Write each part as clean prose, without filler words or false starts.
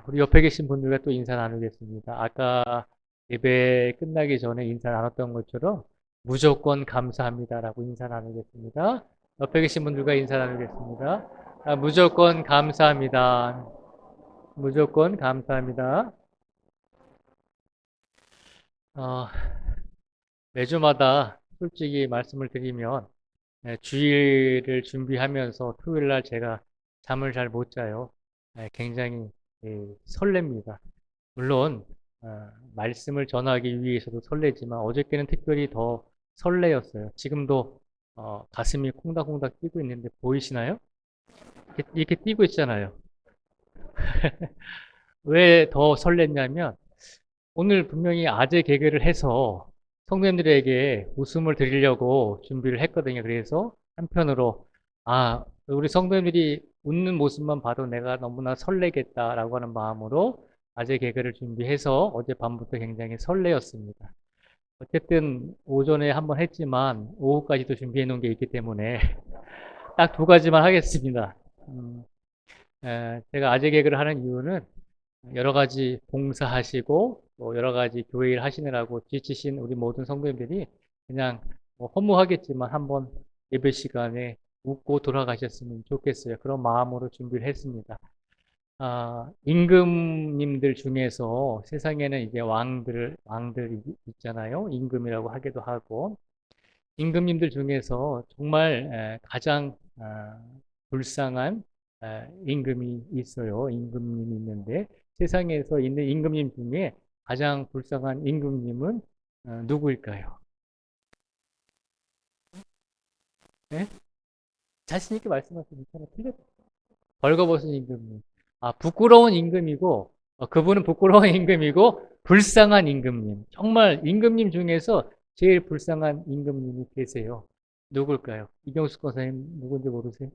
우리 옆에 계신 분들과 또 인사 나누겠습니다. 아까 예배 끝나기 전에 인사 나눴던 것처럼 무조건 감사합니다라고 인사 나누겠습니다. 옆에 계신 분들과 인사 나누겠습니다. 무조건 감사합니다. 무조건 감사합니다. 어, 매주마다 솔직히 말씀을 드리면 주일을 준비하면서 토요일 날 제가 잠을 잘 못 자요. 굉장히 설렙니다. 물론 말씀을 전하기 위해서도 설레지만 어저께는 특별히 더 설레었어요. 지금도 가슴이 콩닥콩닥 뛰고 있는데 보이시나요? 이렇게 뛰고 있잖아요. 왜 더 설렜냐면 오늘 분명히 아재 개그를 해서 성도님들에게 웃음을 드리려고 준비를 했거든요. 그래서 한편으로 우리 성도님들이 웃는 모습만 봐도 내가 너무나 설레겠다라고 하는 마음으로 아재 개그를 준비해서 어젯밤부터 굉장히 설레었습니다. 어쨌든 오전에 한번 했지만 오후까지도 준비해 놓은 게 있기 때문에 딱 두 가지만 하겠습니다. 음, 제가 아재 개그를 하는 이유는 여러 가지 봉사하시고 또 여러 가지 교회 일 하시느라고 지치신 우리 모든 성도님들이 그냥 뭐 허무하겠지만 한번 예배 시간에 웃고 돌아가셨으면 좋겠어요. 그런 마음으로 준비를 했습니다. 임금님들 중에서 세상에는 이제 왕들 있잖아요. 임금이라고 하기도 하고 임금님들 중에서 정말 가장 불쌍한 임금이 있어요. 임금님이 있는데 세상에서 있는 임금님 중에 가장 불쌍한 임금님은 누구일까요? 네? 자신 있게 말씀하시면 괜찮아요. 벌거벗은 임금님. 부끄러운 임금이고 그분은 부끄러운 임금이고 불쌍한 임금님. 정말 임금님 중에서 제일 불쌍한 임금님이 계세요. 누굴까요? 이경수 권사님 누군지 모르세요?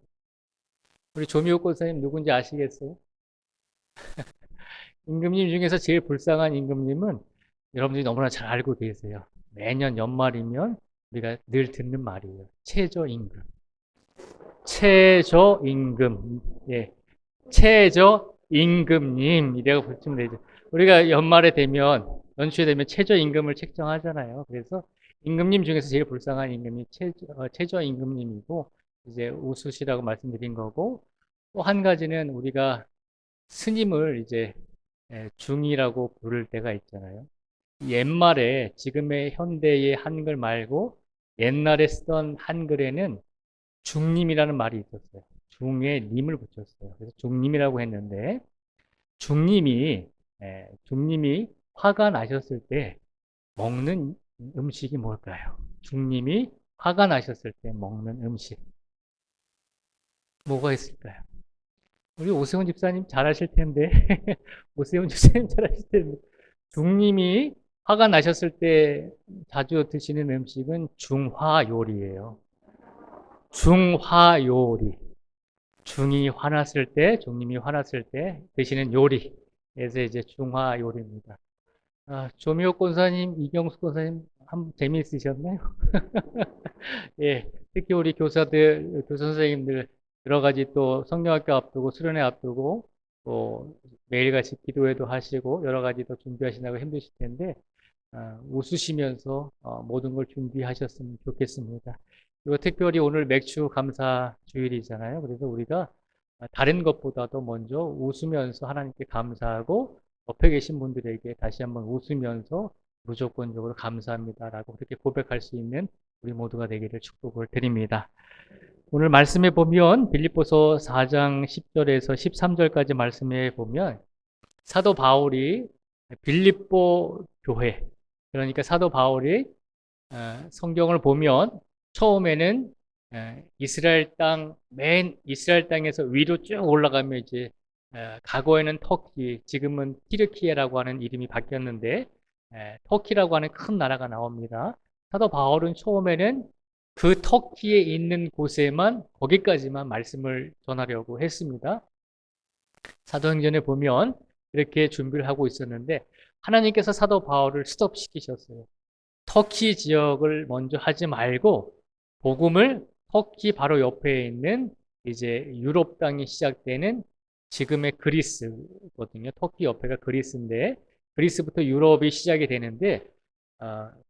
우리 조미호 권사님 누군지 아시겠어요? 임금님 중에서 제일 불쌍한 임금님은 여러분들이 너무나 잘 알고 계세요. 매년 연말이면 우리가 늘 듣는 말이에요. 최저임금. 최저임금. 예. 최저임금님이라고 부르시면 되죠. 우리가 연말에 되면, 연초에 되면 최저임금을 책정하잖아요. 그래서 임금님 중에서 제일 불쌍한 임금이 최저임금님이고, 이제 웃으시라고 말씀드린 거고, 또 한 가지는 우리가 스님을 이제 중이라고 부를 때가 있잖아요. 옛말에 지금의 현대의 한글 말고 옛날에 쓰던 한글에는 중님이라는 말이 있었어요. 중에 님을 붙였어요. 그래서 중님이라고 했는데 중님이 화가 나셨을 때 먹는 음식이 뭘까요? 중님이 화가 나셨을 때 먹는 음식 뭐가 있을까요? 우리 오세훈 집사님 잘하실 텐데 오세훈 집사님 잘하실 텐데 중님이 화가 나셨을 때 자주 드시는 음식은 중화 요리예요. 중화 요리. 중님이 화났을 때 드시는 요리. 그래서 이제 중화 요리입니다. 조미호 권사님, 이경수 권사님, 재미있으셨나요? 예, 특히 우리 교사 선생님들 여러 가지 또 성경학교 앞두고 수련회 앞두고 또 매일같이 기도회도 하시고 여러 가지 또 준비하시느라고 힘드실 텐데 웃으시면서 모든 걸 준비하셨으면 좋겠습니다. 그리고 특별히 오늘 맥주 감사 주일이잖아요. 그래서 우리가 다른 것보다도 먼저 웃으면서 하나님께 감사하고 옆에 계신 분들에게 다시 한번 웃으면서 무조건적으로 감사합니다라고 그렇게 고백할 수 있는 우리 모두가 되기를 축복을 드립니다. 오늘 말씀해 보면 빌립보서 4장 10절에서 13절까지 말씀해 보면 사도 바울이 빌립보 교회 그러니까 사도 바울이 성경을 보면 처음에는 이스라엘 땅에서 위로 쭉 올라가면 이제 과거에는 터키, 지금은 티르키예라고 하는 이름이 바뀌었는데 터키라고 하는 큰 나라가 나옵니다. 사도 바울은 처음에는 그 터키에 있는 곳에만 거기까지만 말씀을 전하려고 했습니다. 사도행전에 보면 이렇게 준비를 하고 있었는데 하나님께서 사도 바울을 스톱시키셨어요. 터키 지역을 먼저 하지 말고 복음을 터키 바로 옆에 있는 이제 유럽 땅이 시작되는 지금의 그리스거든요. 터키 옆에가 그리스인데 그리스부터 유럽이 시작이 되는데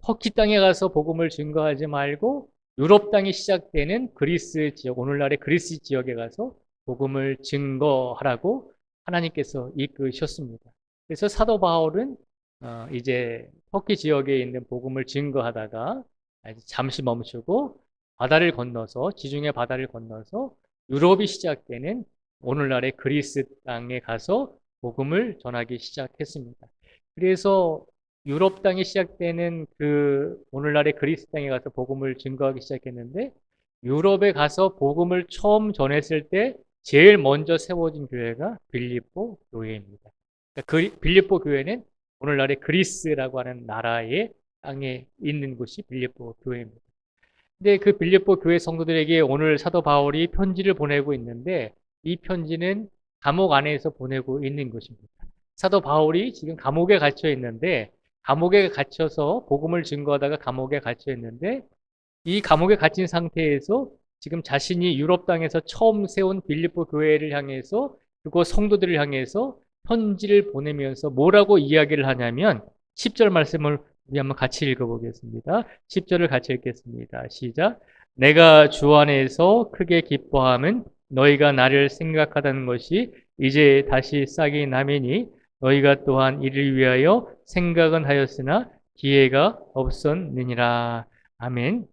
터키 땅에 가서 복음을 증거하지 말고 유럽 땅이 시작되는 그리스 지역, 오늘날의 그리스 지역에 가서 복음을 증거하라고 하나님께서 이끄셨습니다. 그래서 사도 바울은 이제 터키 지역에 있는 복음을 증거하다가 잠시 멈추고 바다를 건너서 지중해 바다를 건너서 유럽이 시작되는 오늘날의 그리스 땅에 가서 복음을 전하기 시작했습니다. 그래서 유럽 땅이 시작되는 그 오늘날의 그리스 땅에 가서 복음을 증거하기 시작했는데 유럽에 가서 복음을 처음 전했을 때 제일 먼저 세워진 교회가 빌립보 교회입니다. 그러니까 빌립보 교회는 오늘날의 그리스라고 하는 나라의 땅에 있는 곳이 빌립보 교회입니다. 근데 그 빌립보 교회 성도들에게 오늘 사도 바울이 편지를 보내고 있는데 이 편지는 감옥 안에서 보내고 있는 것입니다. 사도 바울이 지금 감옥에 갇혀 있는데 감옥에 갇혀서 복음을 증거하다가 감옥에 갇혀 있는데 이 감옥에 갇힌 상태에서 지금 자신이 유럽 땅에서 처음 세운 빌립보 교회를 향해서 그리고 성도들을 향해서 편지를 보내면서 뭐라고 이야기를 하냐면 10절 말씀을 우리 한번 같이 읽어보겠습니다. 10절을 같이 읽겠습니다. 시작. 내가 주 안에서 크게 기뻐함은 너희가 나를 생각하다는 것이 이제 다시 싹이 나매니 너희가 또한 이를 위하여 생각은 하였으나 기회가 없었느니라. 아멘.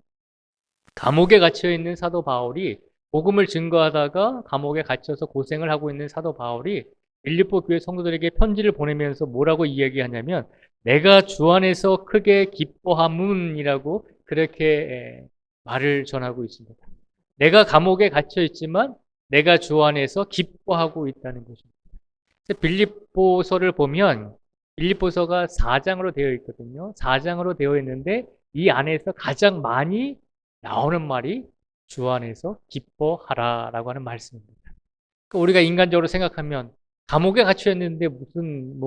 감옥에 갇혀 있는 사도 바울이 복음을 증거하다가 감옥에 갇혀서 고생을 하고 있는 사도 바울이 빌립보 교회 성도들에게 편지를 보내면서 뭐라고 이야기하냐면 내가 주 안에서 크게 기뻐함은이라고 그렇게 말을 전하고 있습니다. 내가 감옥에 갇혀 있지만 내가 주 안에서 기뻐하고 있다는 것입니다. 빌립보서를 보면 빌립보서가 4장으로 되어 있거든요. 4장으로 되어 있는데 이 안에서 가장 많이 나오는 말이 주 안에서 기뻐하라라고 하는 말씀입니다. 그러니까 우리가 인간적으로 생각하면 감옥에 갇혀 있는데 무슨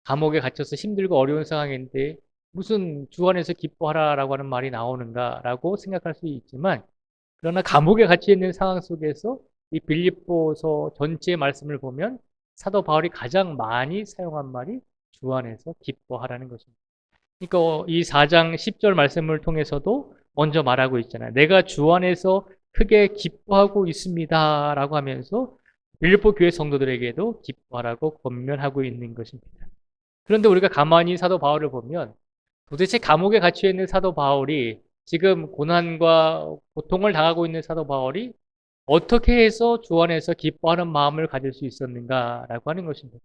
감옥에 갇혀서 힘들고 어려운 상황인데 무슨 주 안에서 기뻐하라라고 하는 말이 나오는가라고 생각할 수 있지만 그러나 감옥에 갇혀 있는 상황 속에서 이 빌립보서 전체의 말씀을 보면 사도 바울이 가장 많이 사용한 말이 주 안에서 기뻐하라는 것입니다. 그러니까 이 4장 10절 말씀을 통해서도 먼저 말하고 있잖아요. 내가 주 안에서 크게 기뻐하고 있습니다. 라고 하면서 빌립보 교회 성도들에게도 기뻐하라고 권면하고 있는 것입니다. 그런데 우리가 가만히 사도 바울을 보면 도대체 감옥에 갇혀 있는 사도 바울이 지금 고난과 고통을 당하고 있는 사도 바울이 어떻게 해서 주 안에서 기뻐하는 마음을 가질 수 있었는가라고 하는 것입니다.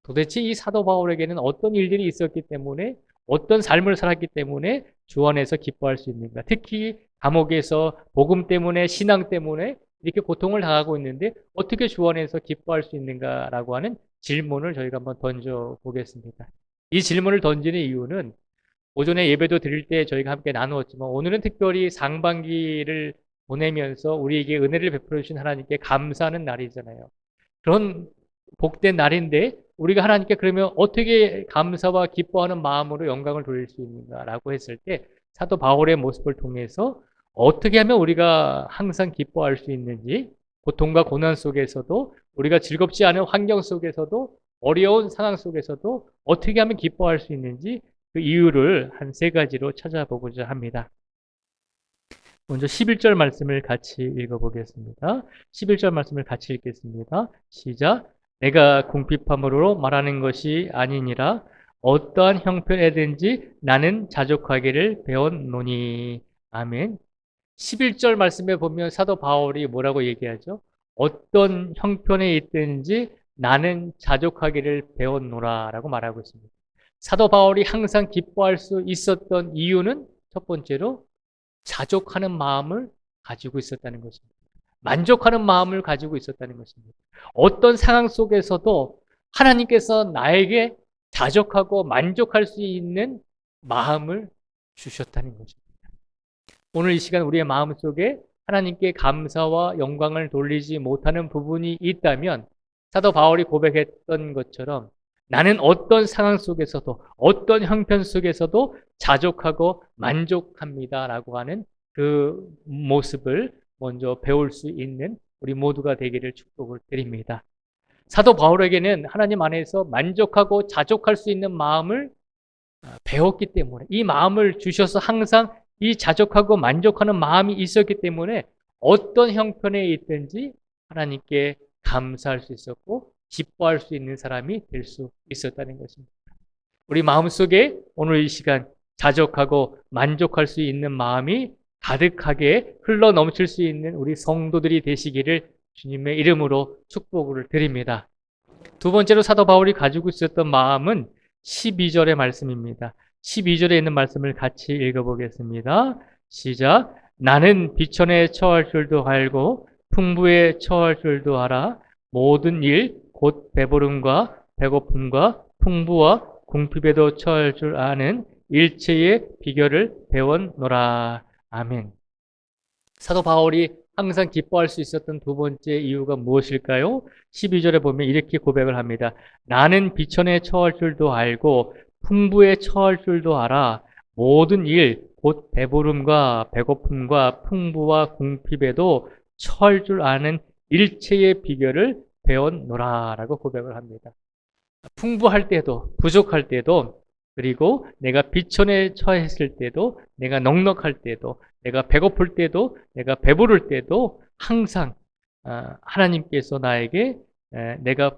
도대체 이 사도 바울에게는 어떤 일들이 있었기 때문에 어떤 삶을 살았기 때문에 주 안에서 기뻐할 수 있는가. 특히 감옥에서 복음 때문에 신앙 때문에 이렇게 고통을 당하고 있는데 어떻게 주 안에서 기뻐할 수 있는가라고 하는 질문을 저희가 한번 던져보겠습니다. 이 질문을 던지는 이유는 오전에 예배도 드릴 때 저희가 함께 나누었지만 오늘은 특별히 상반기를 보내면서 우리에게 은혜를 베풀어 주신 하나님께 감사하는 날이잖아요. 그런 복된 날인데 우리가 하나님께 그러면 어떻게 감사와 기뻐하는 마음으로 영광을 돌릴 수 있는가라고 했을 때 사도 바울의 모습을 통해서 어떻게 하면 우리가 항상 기뻐할 수 있는지 고통과 고난 속에서도 우리가 즐겁지 않은 환경 속에서도 어려운 상황 속에서도 어떻게 하면 기뻐할 수 있는지 그 이유를 한 3가지로 찾아보고자 합니다. 먼저 11절 말씀을 같이 읽어보겠습니다. 11절 말씀을 같이 읽겠습니다. 시작. 내가 궁핍함으로 말하는 것이 아니니라 어떠한 형편에든지 나는 자족하기를 배웠노니. 아멘. 11절 말씀에 보면 사도 바울이 뭐라고 얘기하죠? 어떤 형편에 있든지 나는 자족하기를 배웠노라 라고 말하고 있습니다. 사도 바울이 항상 기뻐할 수 있었던 이유는 첫 번째로 자족하는 마음을 가지고 있었다는 것입니다. 만족하는 마음을 가지고 있었다는 것입니다. 어떤 상황 속에서도 하나님께서 나에게 자족하고 만족할 수 있는 마음을 주셨다는 것입니다. 오늘 이 시간 우리의 마음속에 하나님께 감사와 영광을 돌리지 못하는 부분이 있다면 사도 바울이 고백했던 것처럼 나는 어떤 상황 속에서도 어떤 형편 속에서도 자족하고 만족합니다라고 하는 그 모습을 먼저 배울 수 있는 우리 모두가 되기를 축복을 드립니다. 사도 바울에게는 하나님 안에서 만족하고 자족할 수 있는 마음을 배웠기 때문에, 이 마음을 주셔서 항상 이 자족하고 만족하는 마음이 있었기 때문에 어떤 형편에 있든지 하나님께 감사할 수 있었고 기뻐할 수 있는 사람이 될 수 있었다는 것입니다. 우리 마음속에 오늘 이 시간 자족하고 만족할 수 있는 마음이 가득하게 흘러 넘칠 수 있는 우리 성도들이 되시기를 주님의 이름으로 축복을 드립니다. 두 번째로 사도 바울이 가지고 있었던 마음은 12절의 말씀입니다. 12절에 있는 말씀을 같이 읽어보겠습니다. 시작. 나는 비천에 처할 줄도 알고 풍부에 처할 줄도 알아. 모든 일 곧 배부름과 배고픔과 풍부와 궁핍에도 처할 줄 아는 일체의 비결을 배웠노라. 아멘. 사도 바울이 항상 기뻐할 수 있었던 두 번째 이유가 무엇일까요? 12절에 보면 이렇게 고백을 합니다. 나는 비천에 처할 줄도 알고 풍부에 처할 줄도 알아. 모든 일, 곧 배부름과 배고픔과 풍부와 궁핍에도 처할 줄 아는 일체의 비결을 배웠노라 라고 고백을 합니다. 풍부할 때도 부족할 때도 그리고 내가 비천에 처했을 때도 내가 넉넉할 때도 내가 배고플 때도 내가 배부를 때도 항상 하나님께서 나에게 내가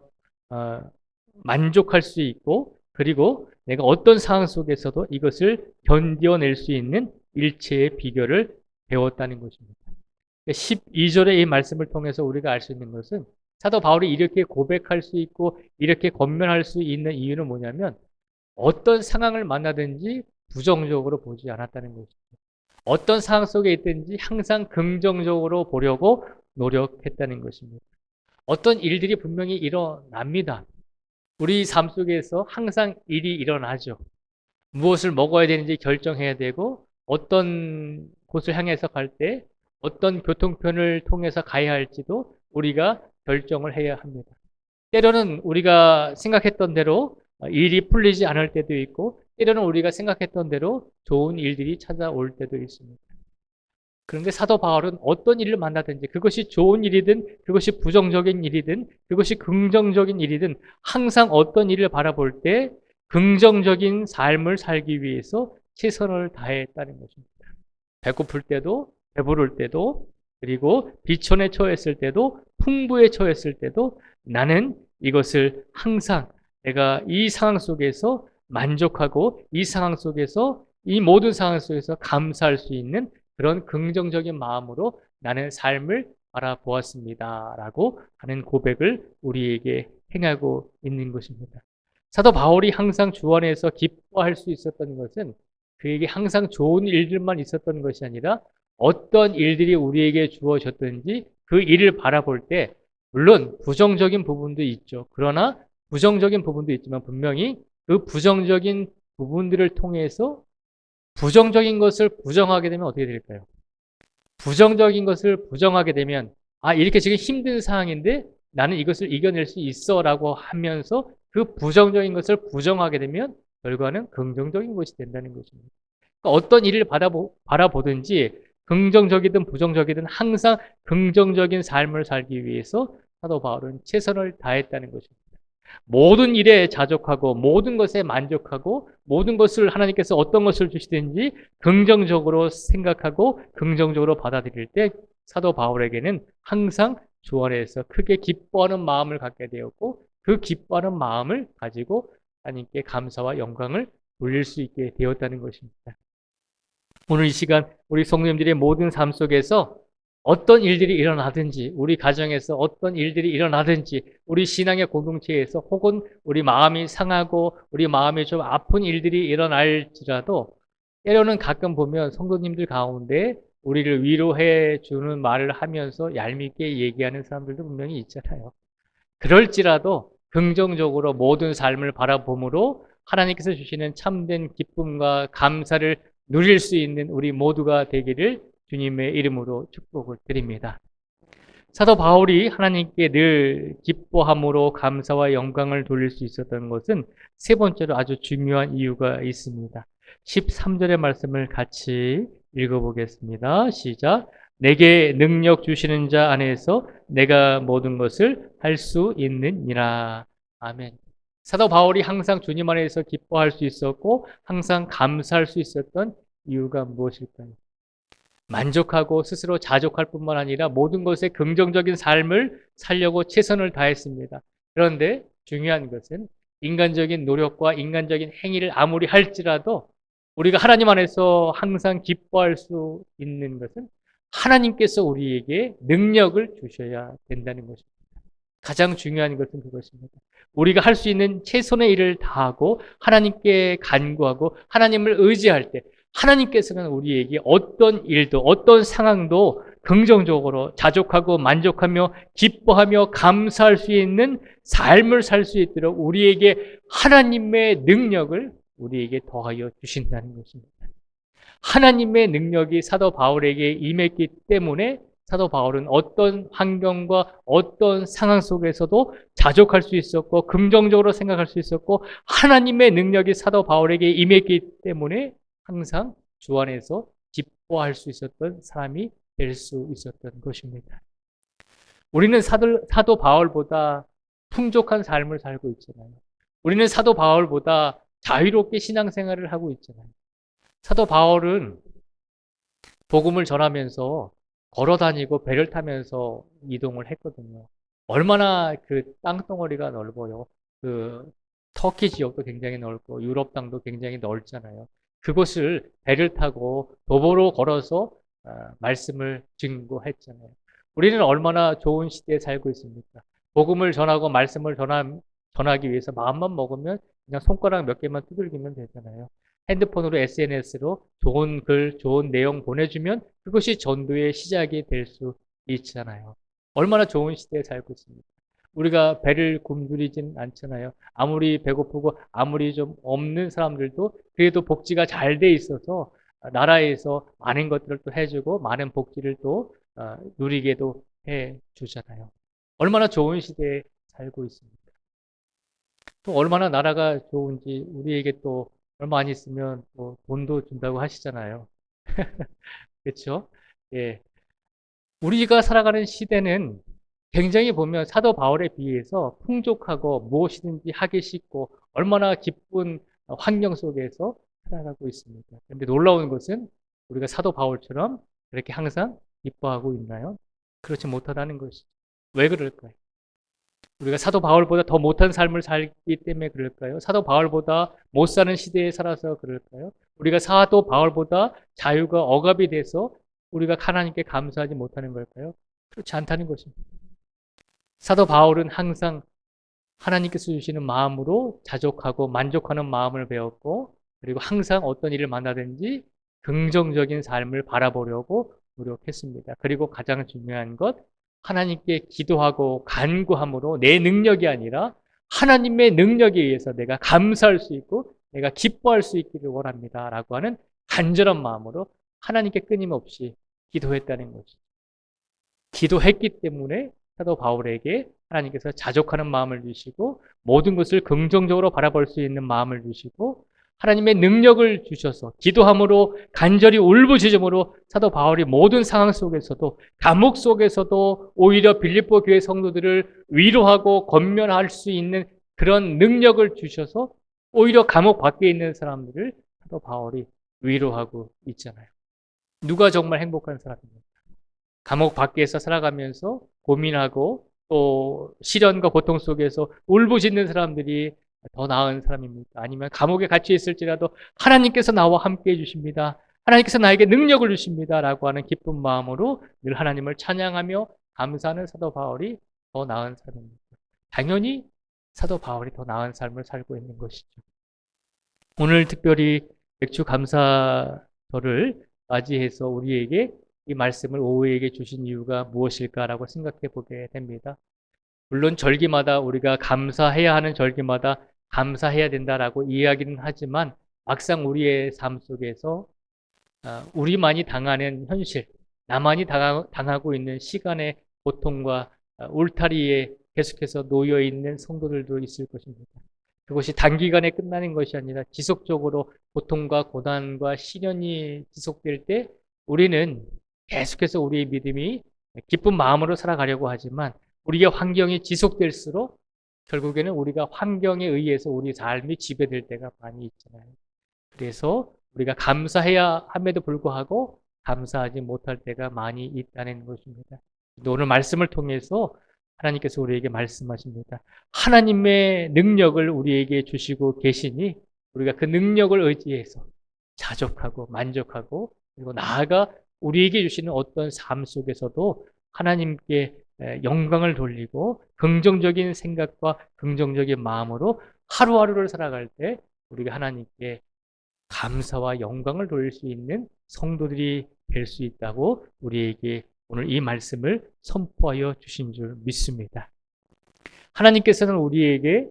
만족할 수 있고 그리고 내가 어떤 상황 속에서도 이것을 견뎌낼 수 있는 일체의 비결을 배웠다는 것입니다. 12절의 이 말씀을 통해서 우리가 알 수 있는 것은 사도 바울이 이렇게 고백할 수 있고 이렇게 권면할 수 있는 이유는 뭐냐면 어떤 상황을 만나든지 부정적으로 보지 않았다는 것입니다. 어떤 상황 속에 있든지 항상 긍정적으로 보려고 노력했다는 것입니다. 어떤 일들이 분명히 일어납니다. 우리 삶 속에서 항상 일이 일어나죠. 무엇을 먹어야 되는지 결정해야 되고 어떤 곳을 향해서 갈 때 어떤 교통편을 통해서 가야 할지도 우리가 결정을 해야 합니다. 때로는 우리가 생각했던 대로 일이 풀리지 않을 때도 있고 때로는 우리가 생각했던 대로 좋은 일들이 찾아올 때도 있습니다. 그런데 사도 바울은 어떤 일을 만나든지 그것이 좋은 일이든 그것이 부정적인 일이든 그것이 긍정적인 일이든 항상 어떤 일을 바라볼 때 긍정적인 삶을 살기 위해서 최선을 다했다는 것입니다. 배고플 때도 배부를 때도 그리고 비천에 처했을 때도 풍부에 처했을 때도 나는 이것을 항상 내가 이 상황 속에서 만족하고 이 상황 속에서 이 모든 상황 속에서 감사할 수 있는 그런 긍정적인 마음으로 나는 삶을 바라보았습니다. 라고 하는 고백을 우리에게 행하고 있는 것입니다. 사도 바울이 항상 주 안에서 기뻐할 수 있었던 것은 그에게 항상 좋은 일들만 있었던 것이 아니라 어떤 일들이 우리에게 주어졌든지 그 일을 바라볼 때 물론 부정적인 부분도 있죠. 그러나 부정적인 부분도 있지만 분명히 그 부정적인 부분들을 통해서 부정적인 것을 부정하게 되면 어떻게 될까요? 부정적인 것을 부정하게 되면 이렇게 지금 힘든 상황인데 나는 이것을 이겨낼 수 있어 라고 하면서 그 부정적인 것을 부정하게 되면 결과는 긍정적인 것이 된다는 것입니다. 그러니까 어떤 일을 바라보든지 긍정적이든 부정적이든 항상 긍정적인 삶을 살기 위해서 사도 바울은 최선을 다했다는 것입니다. 모든 일에 자족하고 모든 것에 만족하고 모든 것을 하나님께서 어떤 것을 주시든지 긍정적으로 생각하고 긍정적으로 받아들일 때 사도 바울에게는 항상 주 안에서 크게 기뻐하는 마음을 갖게 되었고 그 기뻐하는 마음을 가지고 하나님께 감사와 영광을 돌릴 수 있게 되었다는 것입니다. 오늘 이 시간 우리 성도님들의 모든 삶 속에서 어떤 일들이 일어나든지 우리 가정에서 어떤 일들이 일어나든지 우리 신앙의 공동체에서 혹은 우리 마음이 상하고 우리 마음이 좀 아픈 일들이 일어날지라도 때로는 가끔 보면 성도님들 가운데 우리를 위로해 주는 말을 하면서 얄밉게 얘기하는 사람들도 분명히 있잖아요. 그럴지라도 긍정적으로 모든 삶을 바라봄으로 하나님께서 주시는 참된 기쁨과 감사를 누릴 수 있는 우리 모두가 되기를 주님의 이름으로 축복을 드립니다. 사도 바울이 하나님께 늘 기뻐함으로 감사와 영광을 돌릴 수 있었던 것은 세 번째로 아주 중요한 이유가 있습니다. 13절의 말씀을 같이 읽어보겠습니다. 시작. 내게 능력 주시는 자 안에서 내가 모든 것을 할 수 있느니라. 아멘. 사도 바울이 항상 주님 안에서 기뻐할 수 있었고 항상 감사할 수 있었던 이유가 무엇일까요? 만족하고 스스로 자족할 뿐만 아니라 모든 것에 긍정적인 삶을 살려고 최선을 다했습니다. 그런데 중요한 것은 인간적인 노력과 인간적인 행위를 아무리 할지라도 우리가 하나님 안에서 항상 기뻐할 수 있는 것은 하나님께서 우리에게 능력을 주셔야 된다는 것입니다. 가장 중요한 것은 그것입니다. 우리가 할 수 있는 최선의 일을 다하고 하나님께 간구하고 하나님을 의지할 때 하나님께서는 우리에게 어떤 일도 어떤 상황도 긍정적으로 자족하고 만족하며 기뻐하며 감사할 수 있는 삶을 살 수 있도록 우리에게 하나님의 능력을 우리에게 더하여 주신다는 것입니다. 하나님의 능력이 사도 바울에게 임했기 때문에 사도 바울은 어떤 환경과 어떤 상황 속에서도 자족할 수 있었고 긍정적으로 생각할 수 있었고 하나님의 능력이 사도 바울에게 임했기 때문에 항상 주 안에서 기뻐할 수 있었던 사람이 될 수 있었던 것입니다. 우리는 사도 바울보다 풍족한 삶을 살고 있잖아요. 우리는 사도 바울보다 자유롭게 신앙생활을 하고 있잖아요. 사도 바울은 복음을 전하면서 걸어 다니고 배를 타면서 이동을 했거든요. 얼마나 그 땅덩어리가 넓어요. 그 터키 지역도 굉장히 넓고 유럽 땅도 굉장히 넓잖아요. 그곳을 배를 타고 도보로 걸어서 말씀을 증거했잖아요. 우리는 얼마나 좋은 시대에 살고 있습니까? 복음을 전하고 말씀을 전하기 위해서 마음만 먹으면 그냥 손가락 몇 개만 두들기면 되잖아요. 핸드폰으로 SNS로 좋은 글, 좋은 내용 보내주면 그것이 전도의 시작이 될 수 있잖아요. 얼마나 좋은 시대에 살고 있습니까? 우리가 배를 굶주리진 않잖아요. 아무리 배고프고 아무리 좀 없는 사람들도 그래도 복지가 잘 돼 있어서 나라에서 많은 것들을 또 해주고 많은 복지를 또 누리게도 해주잖아요. 얼마나 좋은 시대에 살고 있습니까? 또 얼마나 나라가 좋은지 우리에게 또 얼마 안 있으면 또 돈도 준다고 하시잖아요. 그렇죠? 예. 우리가 살아가는 시대는 굉장히 보면 사도 바울에 비해서 풍족하고 무엇이든지 하기 쉽고 얼마나 기쁜 환경 속에서 살아가고 있습니다. 그런데 놀라운 것은 우리가 사도 바울처럼 그렇게 항상 기뻐하고 있나요? 그렇지 못하다는 것이죠. 왜 그럴까요? 우리가 사도 바울보다 더 못한 삶을 살기 때문에 그럴까요? 사도 바울보다 못 사는 시대에 살아서 그럴까요? 우리가 사도 바울보다 자유가 억압이 돼서 우리가 하나님께 감사하지 못하는 걸까요? 그렇지 않다는 것입니다. 사도 바울은 항상 하나님께서 주시는 마음으로 자족하고 만족하는 마음을 배웠고 그리고 항상 어떤 일을 만나든지 긍정적인 삶을 바라보려고 노력했습니다. 그리고 가장 중요한 것 하나님께 기도하고 간구함으로 내 능력이 아니라 하나님의 능력에 의해서 내가 감사할 수 있고 내가 기뻐할 수 있기를 원합니다. 라고 하는 간절한 마음으로 하나님께 끊임없이 기도했다는 것이죠. 기도했기 때문에 사도 바울에게 하나님께서 자족하는 마음을 주시고 모든 것을 긍정적으로 바라볼 수 있는 마음을 주시고 하나님의 능력을 주셔서 기도함으로 간절히 울부짖음으로 사도 바울이 모든 상황 속에서도 감옥 속에서도 오히려 빌립보 교회 성도들을 위로하고 권면할 수 있는 그런 능력을 주셔서 오히려 감옥 밖에 있는 사람들을 사도 바울이 위로하고 있잖아요. 누가 정말 행복한 사람입니까? 감옥 밖에서 살아가면서 고민하고 또 시련과 고통 속에서 울부짖는 사람들이 더 나은 사람입니까? 아니면 감옥에 갇혀 있을지라도 하나님께서 나와 함께 해주십니다. 하나님께서 나에게 능력을 주십니다. 라고 하는 기쁜 마음으로 늘 하나님을 찬양하며 감사하는 사도 바울이 더 나은 사람입니다. 당연히 사도 바울이 더 나은 삶을 살고 있는 것이죠. 오늘 특별히 맥주 감사절을 맞이해서 우리에게 이 말씀을 오후에게 주신 이유가 무엇일까라고 생각해 보게 됩니다. 물론 절기마다 우리가 감사해야 하는 절기마다 감사해야 된다라고 이야기는 하지만 막상 우리의 삶 속에서 우리만이 당하는 현실, 나만이 당하고 있는 시간의 고통과 울타리에 계속해서 놓여 있는 성도들도 있을 것입니다. 그것이 단기간에 끝나는 것이 아니라 지속적으로 고통과 고난과 시련이 지속될 때 우리는 계속해서 우리의 믿음이 기쁜 마음으로 살아가려고 하지만 우리의 환경이 지속될수록 결국에는 우리가 환경에 의해서 우리 삶이 지배될 때가 많이 있잖아요. 그래서 우리가 감사해야 함에도 불구하고 감사하지 못할 때가 많이 있다는 것입니다. 오늘 말씀을 통해서 하나님께서 우리에게 말씀하십니다. 하나님의 능력을 우리에게 주시고 계시니 우리가 그 능력을 의지해서 자족하고 만족하고 그리고 나아가 우리에게 주시는 어떤 삶 속에서도 하나님께 영광을 돌리고 긍정적인 생각과 긍정적인 마음으로 하루하루를 살아갈 때 우리가 하나님께 감사와 영광을 돌릴 수 있는 성도들이 될 수 있다고 우리에게 오늘 이 말씀을 선포하여 주신 줄 믿습니다. 하나님께서는 우리에게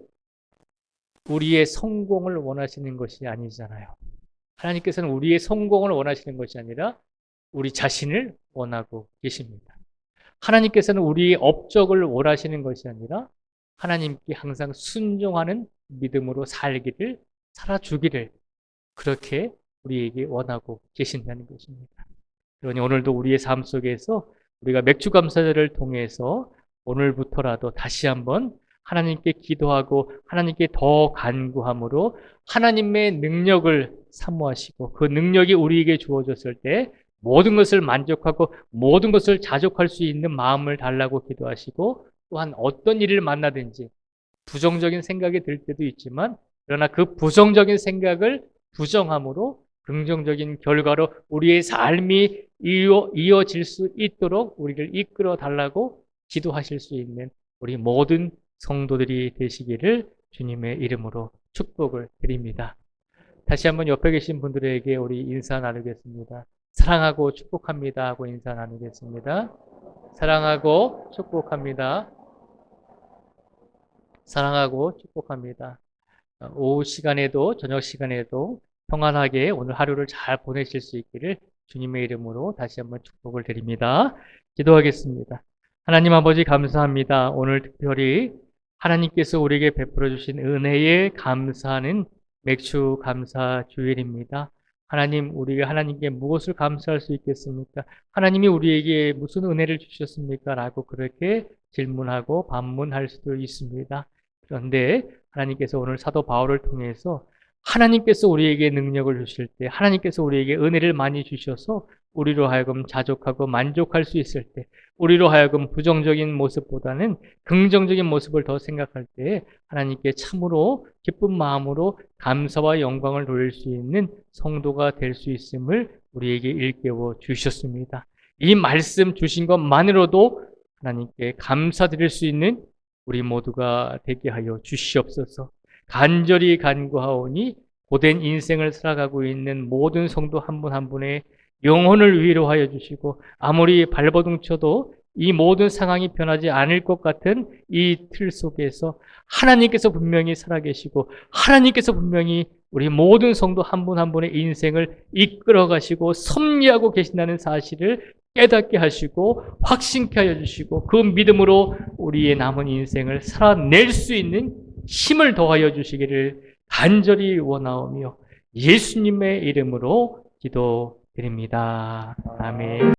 우리의 성공을 원하시는 것이 아니잖아요. 하나님께서는 우리의 성공을 원하시는 것이 아니라 우리 자신을 원하고 계십니다. 하나님께서는 우리의 업적을 원하시는 것이 아니라 하나님께 항상 순종하는 믿음으로 살아주기를 그렇게 우리에게 원하고 계신다는 것입니다. 그러니 오늘도 우리의 삶 속에서 우리가 맥주감사절을 통해서 오늘부터라도 다시 한번 하나님께 기도하고 하나님께 더 간구함으로 하나님의 능력을 사모하시고 그 능력이 우리에게 주어졌을 때 모든 것을 만족하고 모든 것을 자족할 수 있는 마음을 달라고 기도하시고 또한 어떤 일을 만나든지 부정적인 생각이 들 때도 있지만 그러나 그 부정적인 생각을 부정함으로 긍정적인 결과로 우리의 삶이 이어질 수 있도록 우리를 이끌어 달라고 기도하실 수 있는 우리 모든 성도들이 되시기를 주님의 이름으로 축복을 드립니다. 다시 한번 옆에 계신 분들에게 우리 인사 나누겠습니다. 사랑하고 축복합니다 하고 인사 나누겠습니다. 사랑하고 축복합니다. 사랑하고 축복합니다. 오후 시간에도 저녁 시간에도 평안하게 오늘 하루를 잘 보내실 수 있기를 주님의 이름으로 다시 한번 축복을 드립니다. 기도하겠습니다. 하나님 아버지 감사합니다. 오늘 특별히 하나님께서 우리에게 베풀어 주신 은혜에 감사하는 맥주 감사 주일입니다. 하나님, 우리가 하나님께 무엇을 감사할 수 있겠습니까? 하나님이 우리에게 무슨 은혜를 주셨습니까? 라고 그렇게 질문하고 반문할 수도 있습니다. 그런데 하나님께서 오늘 사도 바울을 통해서 하나님께서 우리에게 능력을 주실 때 하나님께서 우리에게 은혜를 많이 주셔서 우리로 하여금 자족하고 만족할 수 있을 때 우리로 하여금 부정적인 모습보다는 긍정적인 모습을 더 생각할 때 하나님께 참으로 기쁜 마음으로 감사와 영광을 돌릴 수 있는 성도가 될 수 있음을 우리에게 일깨워 주셨습니다. 이 말씀 주신 것만으로도 하나님께 감사드릴 수 있는 우리 모두가 되게 하여 주시옵소서. 간절히 간구하오니 고된 인생을 살아가고 있는 모든 성도 한 분 한 분의 영혼을 위로하여 주시고 아무리 발버둥 쳐도 이 모든 상황이 변하지 않을 것 같은 이 틀 속에서 하나님께서 분명히 살아계시고 하나님께서 분명히 우리 모든 성도 한 분 한 분의 인생을 이끌어 가시고 섭리하고 계신다는 사실을 깨닫게 하시고 확신케 하여 주시고 그 믿음으로 우리의 남은 인생을 살아낼 수 있는 힘을 더하여 주시기를 간절히 원하오며 예수님의 이름으로 기도드립니다. 아멘.